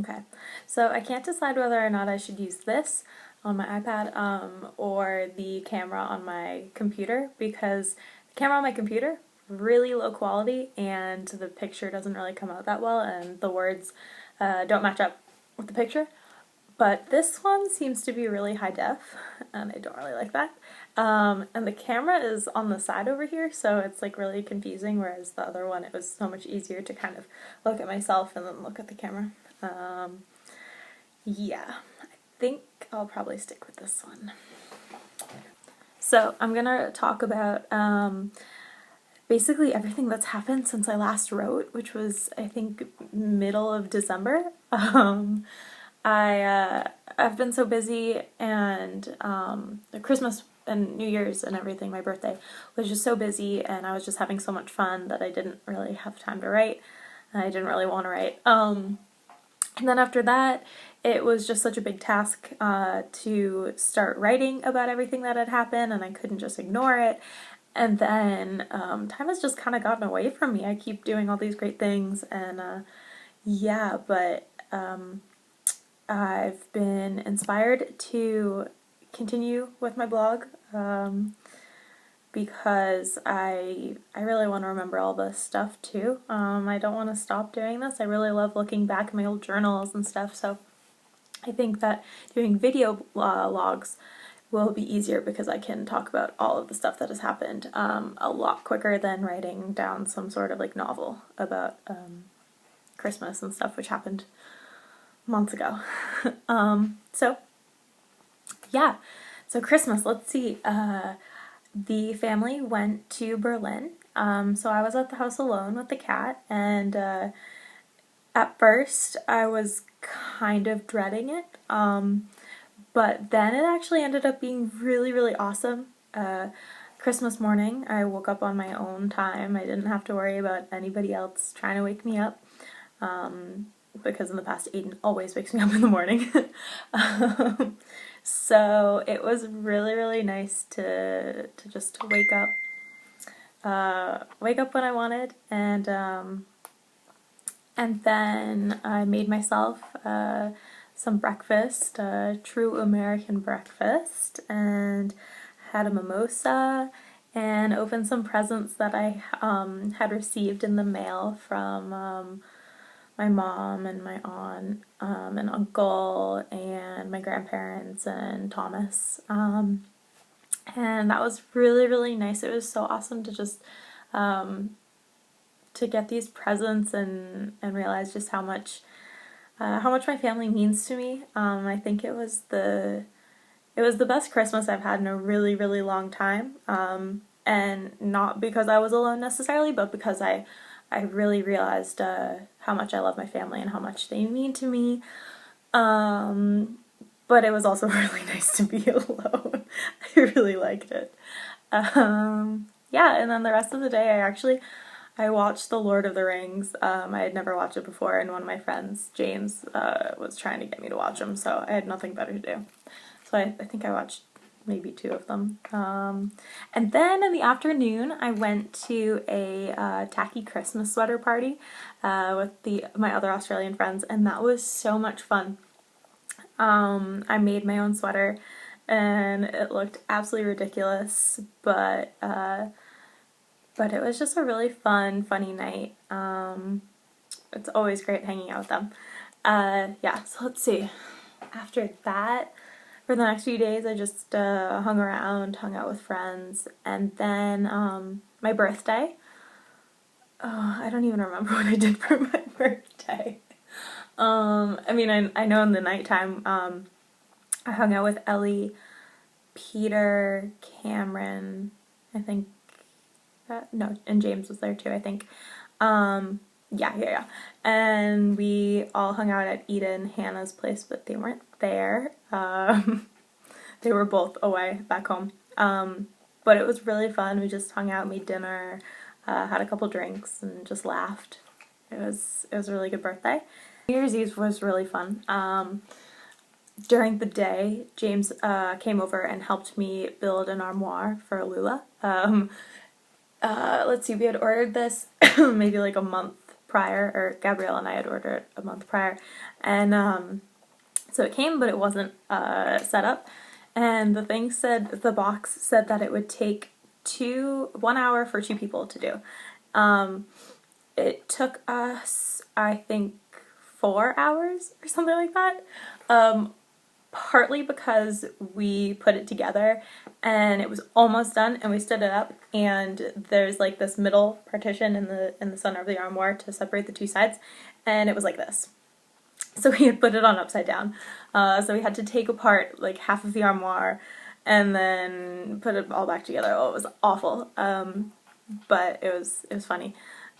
Okay, so I can't decide whether or not I should use this on my iPad or the camera on my computer, because the camera on my computer, really low quality, and the picture doesn't really come out that well, and the words don't match up with the picture. But this one seems to be really high def, and I don't really like that. And the camera is on the side over here, so it's like really confusing, whereas the other one, it was so much easier to kind of look at myself and then look at the camera. Yeah, I think I'll probably stick with this one. So I'm gonna talk about basically everything that's happened since I last wrote, which was, I think, middle of December. I've been so busy, and Christmas and New Year's and everything, my birthday, was just so busy, and I was just having so much fun that I didn't really have time to write. I didn't really want to write. And then after that, it was just such a big task to start writing about everything that had happened, and I couldn't just ignore it. And then time has just kind of gotten away from me. I keep doing all these great things, and yeah, but I've been inspired to continue with my blog because I really want to remember all this stuff too. I don't want to stop doing this. I really love looking back at my old journals and stuff, so I think that doing video logs will be easier because I can talk about all of the stuff that has happened a lot quicker than writing down some sort of like novel about Christmas and stuff, which happened months ago. So yeah, so Christmas, let's see. The family went to Berlin. So I was at the house alone with the cat, and at first I was kind of dreading it. But then it actually ended up being really, really awesome. Christmas morning, I woke up on my own time. I didn't have to worry about anybody else trying to wake me up. Because in the past, Aiden always wakes me up in the morning. So it was really, really nice to just wake up when I wanted, and then I made myself some breakfast, true American breakfast, and had a mimosa, and opened some presents that I had received in the mail from my mom and my aunt and uncle and my grandparents and Thomas. And that was really, really nice. It was so awesome to just to get these presents and realize just how much my family means to me. I think it was the best Christmas I've had in a really, really long time. And not because I was alone necessarily, but because I really realized how much I love my family and how much they mean to me. But it was also really nice to be alone. I really liked it. Yeah, and then the rest of the day I watched The Lord of the Rings. I had never watched it before, and one of my friends, James, was trying to get me to watch them, so I had nothing better to do. So I think I watched maybe 2 of them. And then in the afternoon, I went to a tacky Christmas sweater party with my other Australian friends, and that was so much fun. I made my own sweater, and it looked absolutely ridiculous, but it was just a really funny night. It's always great hanging out with them. Yeah, so let's see. After that, for the next few days, I just hung out with friends, and then my birthday. Oh, I don't even remember what I did for my birthday. I mean, I know in the nighttime, I hung out with Ellie, Peter, Cameron, I think, no, and James was there too, I think. Yeah. And we all hung out at Ida and Hannah's place, but they weren't there. They were both away back home. But it was really fun. We just hung out, made dinner, had a couple drinks, and just laughed. It was a really good birthday. New Year's Eve was really fun. During the day, James came over and helped me build an armoire for Lula. Let's see, we had ordered this maybe like a month prior, or Gabrielle and I had ordered it a month prior, and so it came, but it wasn't set up, and the box said that it would take 1 hour for 2 people to do. It took us, I think, 4 hours or something like that. Partly because we put it together and it was almost done and we stood it up, and there's like this middle partition in the center of the armoire to separate the two sides, and it was like this. So we had put it on upside down. So we had to take apart like half of the armoire and then put it all back together. Oh, it was awful. But it was funny.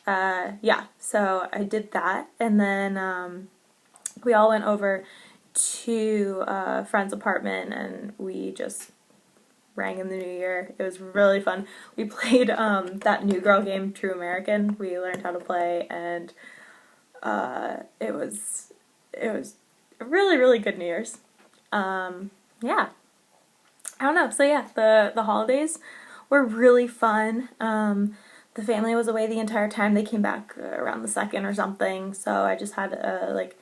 Yeah, so I did that, and then we all went over to a friend's apartment and we just rang in the new year. It was really fun. We played that New Girl game, True American. We learned how to play, and it was a really, really good New Year's. Yeah. I don't know. So yeah, the holidays were really fun. The family was away the entire time. They came back around the 2nd or something, so I just had a like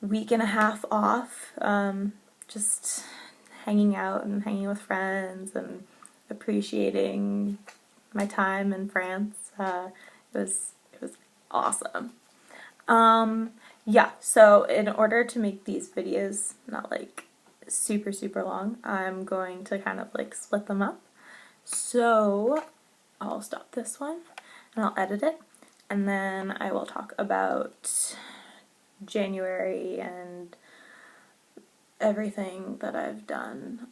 week and a half off, just hanging out and hanging with friends and appreciating my time in France. It was awesome. Yeah, so in order to make these videos not like super long, I'm going to kind of like split them up. So I'll stop this one and I'll edit it, and then I will talk about January and everything that I've done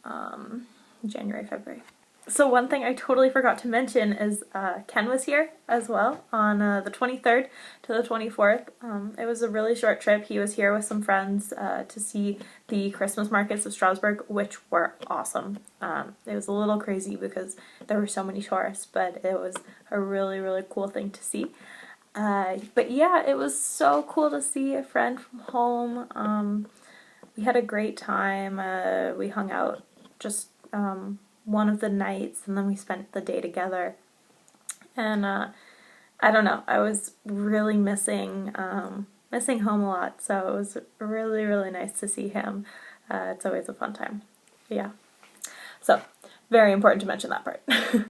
January, February. So one thing I totally forgot to mention is Ken was here as well on the 23rd to the 24th. It was a really short trip. He was here with some friends to see the Christmas markets of Strasbourg, which were awesome. It was a little crazy because there were so many tourists, but it was a really, really cool thing to see. But yeah, it was so cool to see a friend from home. We had a great time. We hung out just one of the nights, and then we spent the day together. And I don't know, I was really missing home a lot, so it was really, really nice to see him. It's always a fun time. Yeah. So, very important to mention that part.